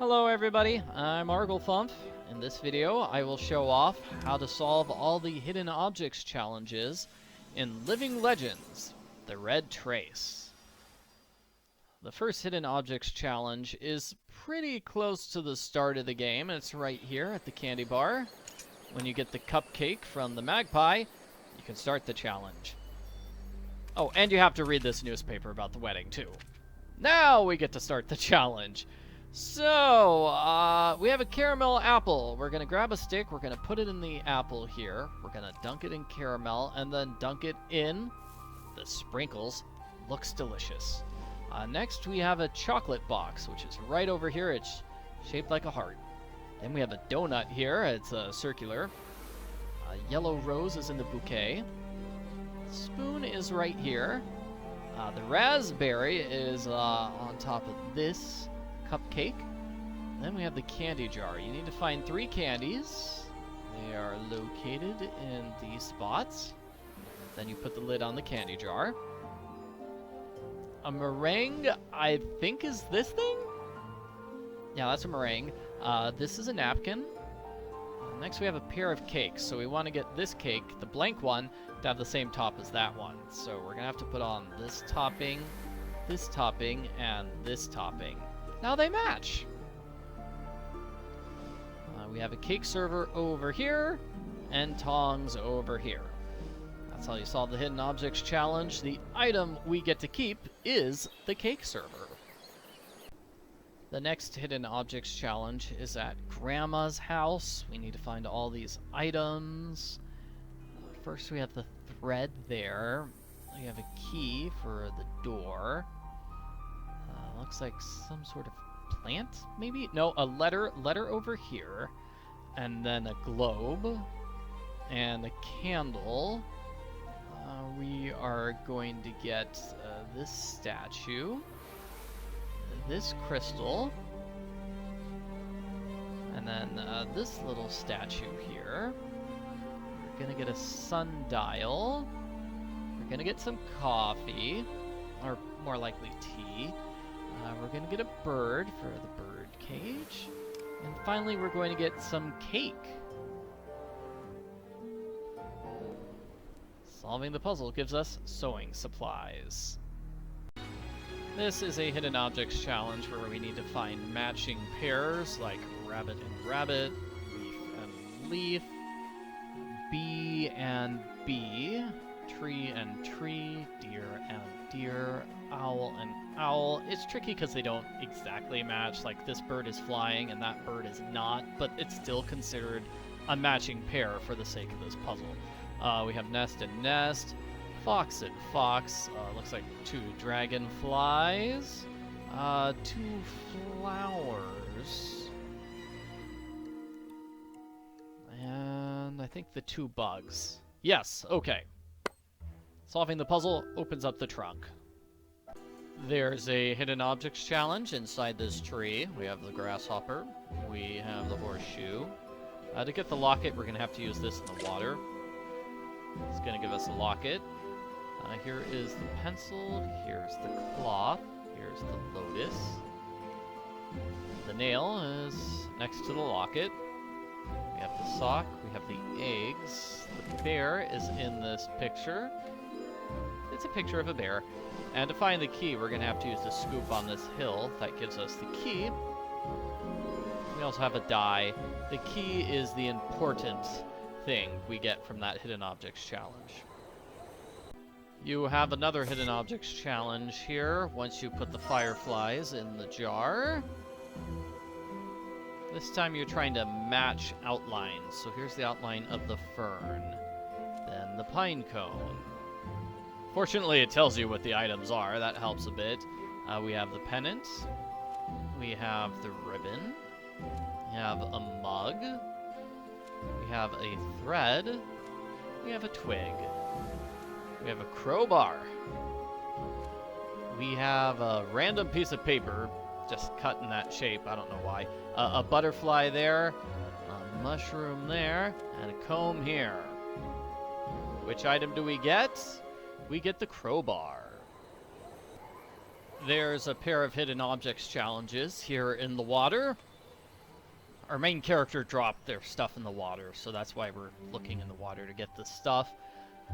Hello everybody, I'm Arglethump. In this video, I will show off how to solve all the hidden objects challenges in Living Legends, the Red Trace. The first hidden objects challenge is pretty close to the start of the game. It's right here at the candy bar. When you get the cupcake from the magpie, you can start the challenge. Oh, and you have to read this newspaper about the wedding too. Now we get to start the challenge. So, we have a caramel apple. We're going to grab a stick. We're going to put it in the apple here. We're going to dunk it in caramel and then dunk it in the sprinkles. Looks delicious. Next, we have a chocolate box, which is right over here. It's shaped like a heart. Then we have a donut here. It's circular. A yellow rose is in the bouquet. Spoon is right here. The raspberry is on top of this cupcake. Then we have the candy jar. You need to find 3 candies. They are located in these spots. Then you put the lid on the candy jar. A meringue, I think, is this thing? Yeah, that's a meringue. This is a napkin. Next we have a pair of cakes. So we want to get this cake, the blank one, to have the same top as that one. So we're going to have to put on this topping, and this topping. Now they match. We have a cake server over here and tongs over here. That's how you solve the hidden objects challenge. The item we get to keep is the cake server. The next hidden objects challenge is at Grandma's house. We need to find all these items. First we have the thread there. We have a key for the door. Looks like some sort of plant, maybe? No, a letter over here. And then a globe. And a candle. We are going to get this statue. This crystal. And then this little statue here. We're gonna get a sundial. We're gonna get some coffee. Or more likely tea. We're going to get a bird for the bird cage. And finally, we're going to get some cake. Solving the puzzle gives us sewing supplies. This is a hidden objects challenge where we need to find matching pairs like rabbit and rabbit, leaf and leaf, bee and bee, tree and tree, deer and deer, owl and owl. It's tricky because they don't exactly match. Like this bird is flying and that bird is not, but it's still considered a matching pair for the sake of this puzzle. We have nest and nest, fox and fox. Looks like 2 dragonflies, 2 flowers, and I think the 2 bugs. Yes, okay. Solving the puzzle opens up the trunk. There's a hidden objects challenge inside this tree. We have the grasshopper. We have the horseshoe. To get the locket, we're going to have to use this in the water. It's going to give us a locket. Here is the pencil. Here's the cloth. Here's the lotus. The nail is next to the locket. We have the sock. We have the eggs. The bear is in this picture. It's a picture of a bear. And to find the key, we're going to have to use the scoop on this hill. That gives us the key. We also have a die. The key is the important thing we get from that hidden objects challenge. You have another hidden objects challenge here once you put the fireflies in the jar. This time you're trying to match outlines. So here's the outline of the fern. Then the pine cone. Fortunately, it tells you what the items are. That helps a bit. We have the pennant. We have the ribbon. We have a mug. We have a thread. We have a twig. We have a crowbar. We have a random piece of paper, just cut in that shape. I don't know why. A butterfly there. A mushroom there. And a comb here. Which item do we get? We get the crowbar. There's a pair of hidden objects challenges here in the water. our main character dropped their stuff in the water, so that's why we're looking in the water to get the stuff.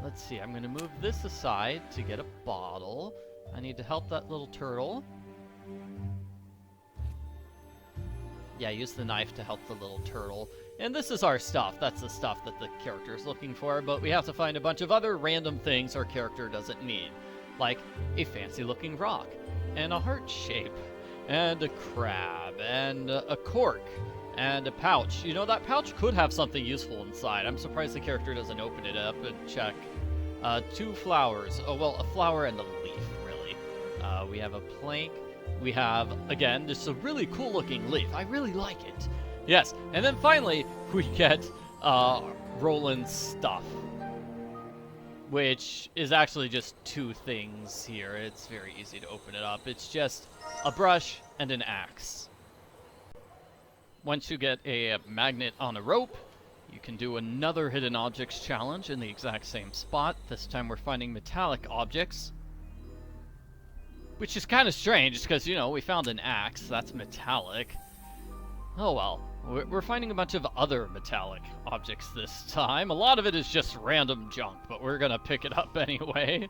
Let's see, I'm gonna move this aside to get a bottle. I need to help that little turtle. Yeah, use the knife to help the little turtle. And this is our stuff. That's the stuff that the character is looking for, but we have to find a bunch of other random things our character doesn't need. Like a fancy-looking rock, and a heart shape, and a crab, and a cork, and a pouch. You know, that pouch could have something useful inside. I'm surprised the character doesn't open it up and check. 2 flowers. Oh, well, a flower and a leaf, really. We have a plank. We have, again, just a really cool-looking leaf. I really like it. Yes, and then finally, we get Roland's stuff, which is actually just 2 things here. It's very easy to open it up. It's just a brush and an axe. Once you get a magnet on a rope, you can do another hidden objects challenge in the exact same spot. This time we're finding metallic objects, which is kind of strange because, you know, we found an axe. That's metallic. Oh well. We're finding a bunch of other metallic objects this time. A lot of it is just random junk, but we're gonna pick it up anyway.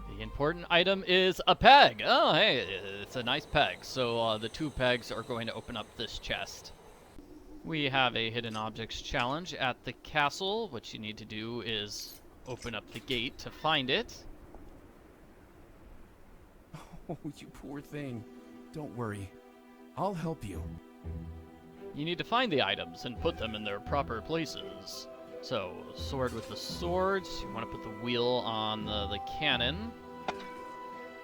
The important item is a peg. Oh, hey, it's a nice peg. So the 2 pegs are going to open up this chest. We have a hidden objects challenge at the castle. What you need to do is open up the gate to find it. Oh, you poor thing. Don't worry. I'll help you. You need to find the items and put them in their proper places. So, sword with the swords. You want to put the wheel on the cannon.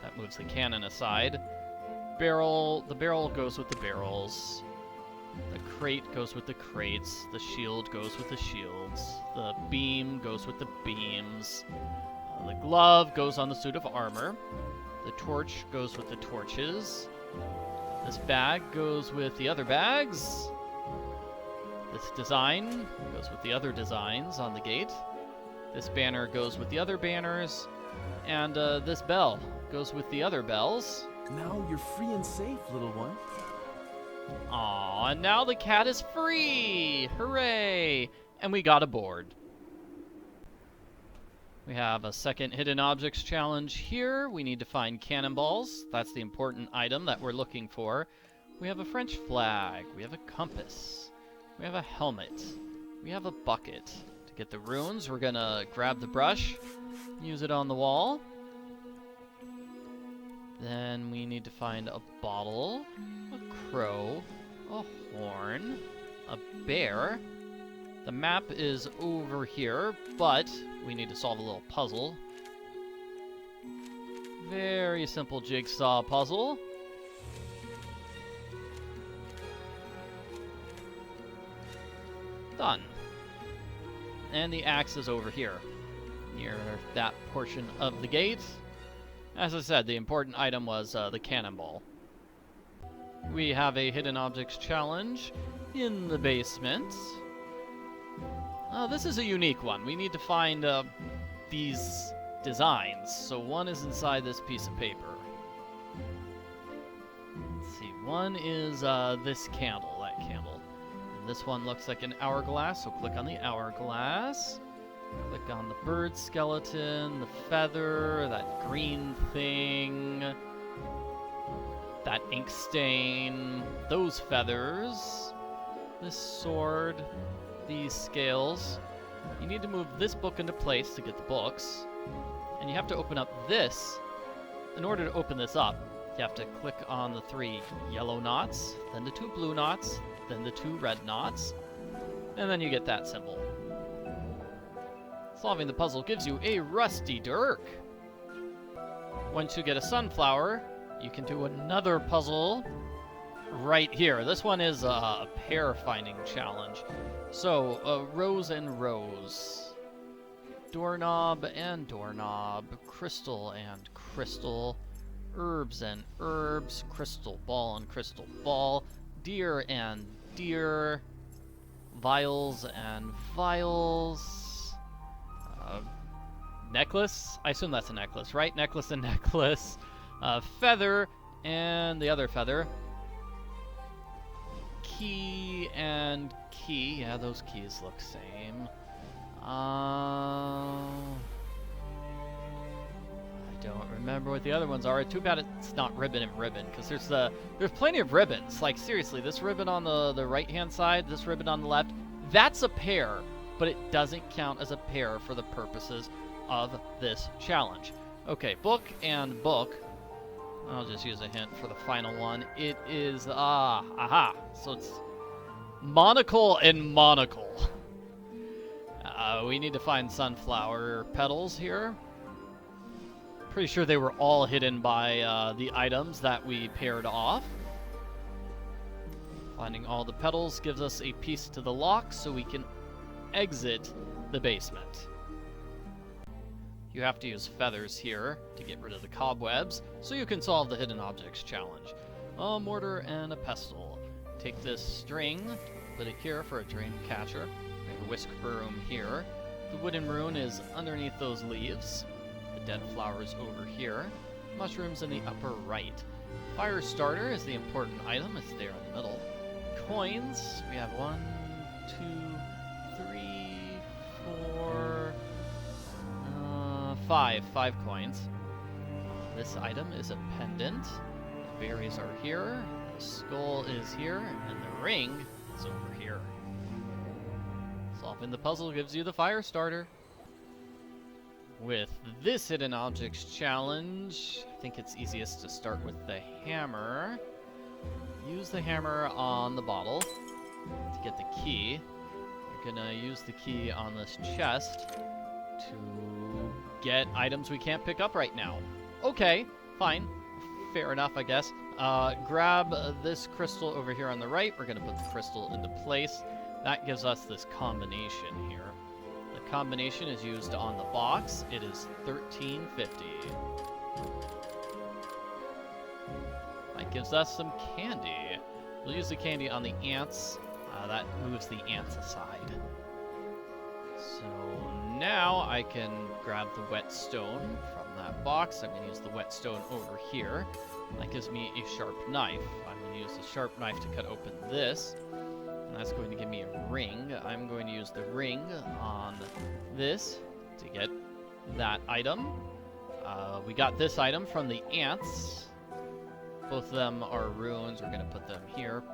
That moves the cannon aside. Barrel. The barrel goes with the barrels. The crate goes with the crates. The shield goes with the shields. The beam goes with the beams. The glove goes on the suit of armor. The torch goes with the torches. This bag goes with the other bags. This design goes with the other designs on the gate. This banner goes with the other banners. And this bell goes with the other bells. Now you're free and safe, little one. Aw, and now the cat is free! Hooray! And we got a board. We have a second hidden objects challenge here. We need to find cannonballs. That's the important item that we're looking for. We have a French flag. We have a compass. We have a helmet. We have a bucket. To get the runes, we're gonna grab the brush, use it on the wall. Then we need to find a bottle, a crow, a horn, a bear. The map is over here, but we need to solve a little puzzle. Very simple jigsaw puzzle. Done. And the axe is over here, near that portion of the gate. As I said, the important item was the cannonball. We have a hidden objects challenge in the basement. This is a unique one. We need to find these designs. So one is inside this piece of paper. Let's see. One is this candle, that candle. And this one looks like an hourglass, so click on the hourglass. Click on the bird skeleton, the feather, that green thing, that ink stain, those feathers, this sword, these scales. You need to move this book into place to get the books, and you have to open up this. In order to open this up, you have to click on the 3 yellow knots, then the 2 blue knots, then the 2 red knots, and then you get that symbol. Solving the puzzle gives you a rusty dirk. Once you get a sunflower, you can do another puzzle right here. This one is a pair finding challenge. So, rows and rows. Doorknob and doorknob. Crystal and crystal. Herbs and herbs. Crystal ball and crystal ball. Deer and deer. Vials and vials. Necklace? I assume that's a necklace, right? Necklace and necklace. Feather and the other feather. key and key. Yeah, those keys look same. I don't remember what the other ones are. Too bad it's not ribbon and ribbon, because there's plenty of ribbons. Like, seriously, this ribbon on the right-hand side, this ribbon on the left, that's a pair, but it doesn't count as a pair for the purposes of this challenge. Okay, book and book. I'll just use a hint for the final one. It is, aha. So it's monocle and monocle. We need to find sunflower petals here. Pretty sure they were all hidden by the items that we paired off. Finding all the petals gives us a piece to the lock so we can exit the basement. You have to use feathers here to get rid of the cobwebs, so you can solve the hidden objects challenge. A mortar and a pestle. Take this string, put it here for a dream catcher. Make a whisk broom here. The wooden rune is underneath those leaves. The dead flowers over here. Mushrooms in the upper right. Fire starter is the important item. It's there in the middle. Coins. We have 1, 2, 3, 4, 5. 5 coins. This item is a pendant. The berries are here. The skull is here. And the ring is over here. Solving the puzzle gives you the fire starter. With this hidden objects challenge, I think it's easiest to start with the hammer. Use the hammer on the bottle to get the key. You're gonna use the key on this chest to get items we can't pick up right now. Okay, fine. Fair enough, I guess. Grab this crystal over here on the right. We're gonna put the crystal into place. That gives us this combination here. The combination is used on the box. It is $13.50. That gives us some candy. We'll use the candy on the ants. That moves the ants aside. So now I can grab the whetstone from that box. I'm going to use the whetstone over here. That gives me a sharp knife. I'm going to use the sharp knife to cut open this. And that's going to give me a ring. I'm going to use the ring on this to get that item. We got this item from the ants. Both of them are runes. We're going to put them here.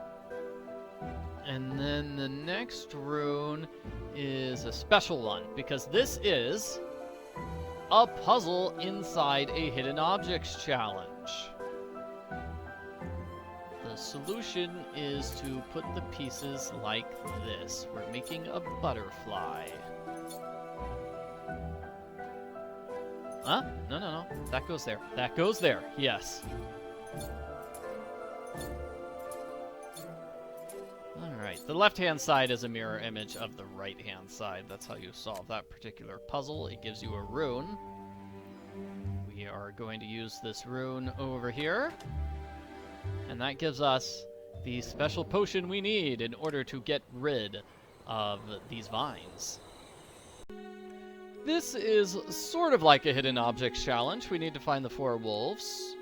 And then the next rune is a special one, because this is a puzzle inside a hidden objects challenge. The solution is to put the pieces like this. We're making a butterfly. Huh? No. That goes there. That goes there. Yes. Alright, the left-hand side is a mirror image of the right-hand side. That's how you solve that particular puzzle. It gives you a rune. We are going to use this rune over here. And that gives us the special potion we need in order to get rid of these vines. This is sort of like a hidden objects challenge. We need to find the 4 wolves.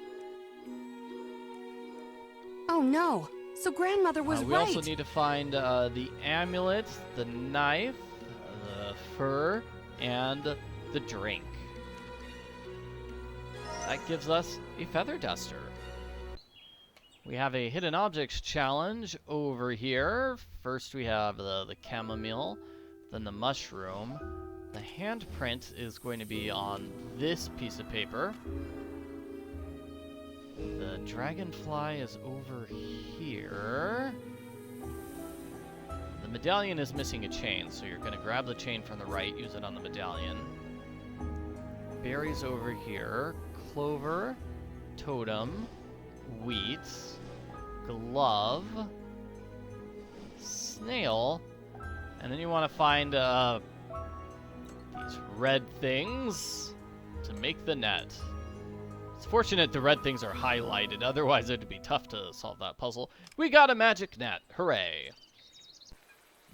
Oh no! So grandmother was We right. also need to find the amulet, the knife, the fur, and the drink. That gives us a feather duster. We have a hidden objects challenge over here. First we have the chamomile, then the mushroom. The handprint is going to be on this piece of paper. The dragonfly is over here. The medallion is missing a chain, so you're going to grab the chain from the right, use it on the medallion. Berries over here. Clover, totem, wheat, glove, snail, and then you want to find these red things to make the net. It's fortunate the red things are highlighted, otherwise it'd be tough to solve that puzzle. We got a magic net, hooray!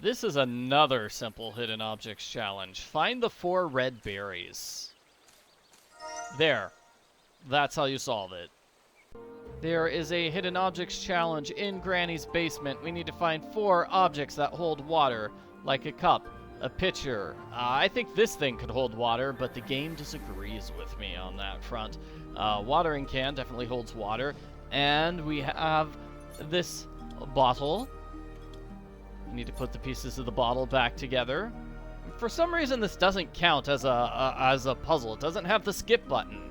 This is another simple hidden objects challenge. Find the 4 red berries. There. That's how you solve it. There is a hidden objects challenge in Granny's basement. We need to find 4 objects that hold water, like a cup, a pitcher. I think this thing could hold water, but the game disagrees with me on that front. Watering can definitely holds water. And we have this bottle. We need to put the pieces of the bottle back together. For some reason, this doesn't count as a puzzle. It doesn't have the skip button.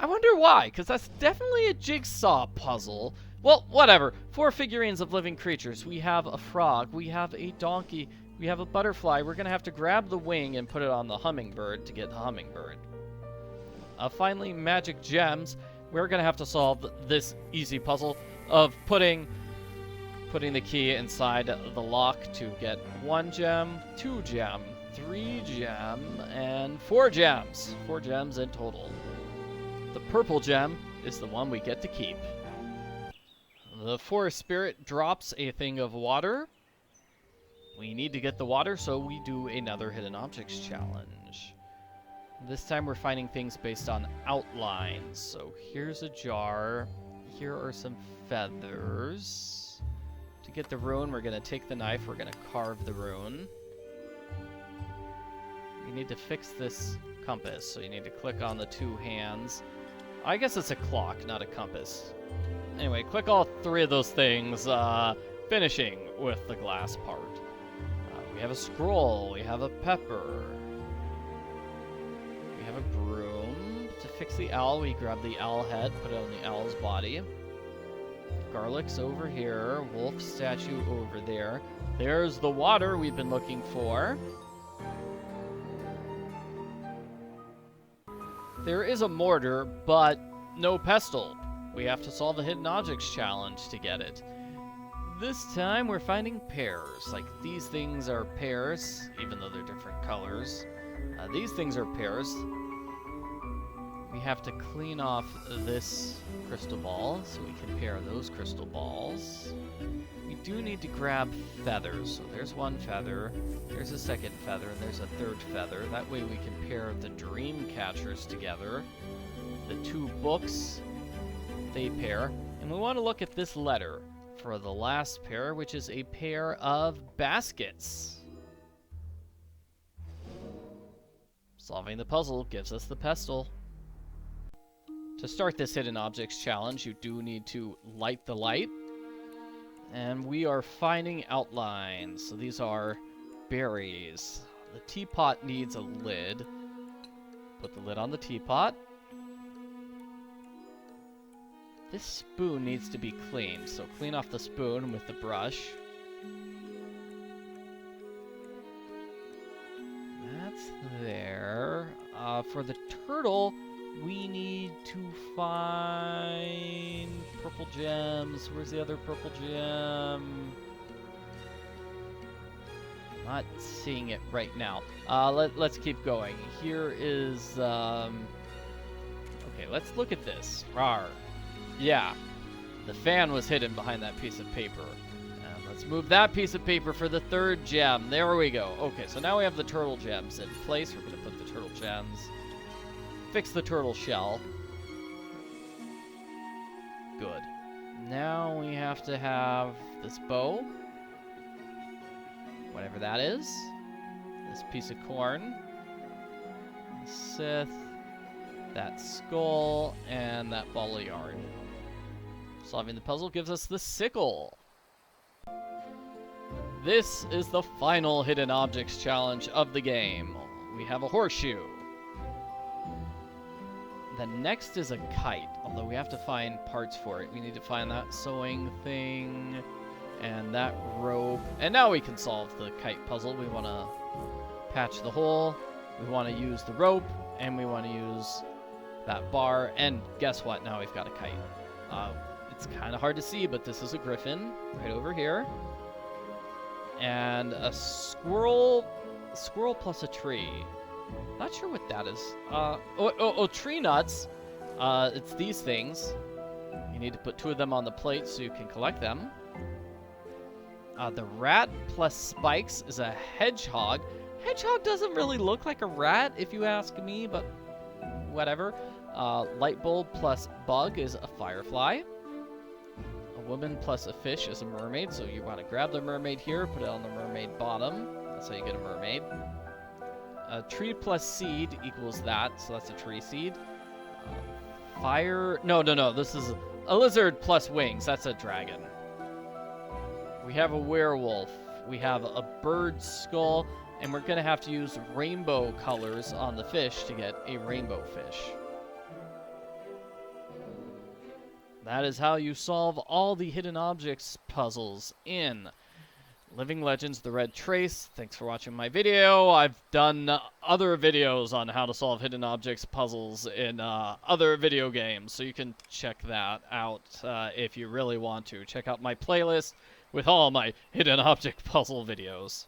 I wonder why, because that's definitely a jigsaw puzzle. Well, whatever. 4 figurines of living creatures. We have a frog. We have a donkey. We have a butterfly. We're going to have to grab the wing and put it on the hummingbird to get the hummingbird. Finally, magic gems. We're going to have to solve this easy puzzle of putting the key inside the lock to get 1 gem, 2 gem, 3 gem, and 4 gems. 4 gems in total. The purple gem is the one we get to keep. The forest spirit drops a thing of water. We need to get the water, so we do another hidden objects challenge. This time we're finding things based on outlines. So here's a jar. Here are some feathers. To get the rune, we're going to take the knife. We're going to carve the rune. You need to fix this compass, so you need to click on the 2 hands. I guess it's a clock, not a compass. Anyway, click all 3 of those things, finishing with the glass part. We have a scroll, we have a pepper, we have a broom. To fix the owl, we grab the owl head, put it on the owl's body. Garlic's over here, wolf statue over there. There's the water we've been looking for. There is a mortar, but no pestle. We have to solve the hidden objects challenge to get it. This time we're finding pears. Like, these things are pears, even though they're different colors. These things are pears. We have to clean off this crystal ball so we can pair those crystal balls. We do need to grab feathers. So there's 1 feather, there's a 2nd feather, and there's a 3rd feather. That way we can pair the dream catchers together. The 2 books, they pair. And we want to look at this letter for the last pair, which is a pair of baskets. Solving the puzzle gives us the pestle. To start this hidden objects challenge, you do need to light the light. And we are finding outlines. So these are berries. The teapot needs a lid. Put the lid on the teapot. This spoon needs to be cleaned, so clean off the spoon with the brush. That's there. For the turtle, we need to find purple gems. Where's the other purple gem? Not seeing it right now. Let's keep going. Here is... Okay, let's look at this. Rawr. Yeah, the fan was hidden behind that piece of paper. Let's move that piece of paper for the 3rd gem. There we go. Okay, so now we have the turtle gems in place. We're going to put the turtle gems. Fix the turtle shell. Good. Now we have to have this bow. Whatever that is. This piece of corn. Scythe. That skull. And that ball of yarn. Solving the puzzle gives us the sickle. This is the final hidden objects challenge of the game. We have a horseshoe. The next is a kite, although we have to find parts for it. We need to find that sewing thing and that rope. And now we can solve the kite puzzle. We want to patch the hole, we want to use the rope, and we want to use that bar. And guess what? Now we've got a kite. It's kind of hard to see, but this is a griffin right over here. And a squirrel plus a tree. Not sure what that is. Tree nuts. It's these things. You need to put 2 of them on the plate so you can collect them. The rat plus spikes is a hedgehog. Hedgehog doesn't really look like a rat, if you ask me, but whatever. Light bulb plus bug is a firefly. woman plus a fish is a mermaid, so you want to grab the mermaid here, put it on the mermaid bottom. That's how you get a mermaid. A tree plus seed equals that, so that's a tree seed. Fire... No, this is a lizard plus wings. That's a dragon. We have a werewolf. We have a bird skull, and we're going to have to use rainbow colors on the fish to get a rainbow fish. That is how you solve all the hidden objects puzzles in Living Legends: The Red Trace. Thanks for watching my video. I've done other videos on how to solve hidden objects puzzles in other video games, so you can check that out if you really want to. Check out my playlist with all my hidden object puzzle videos.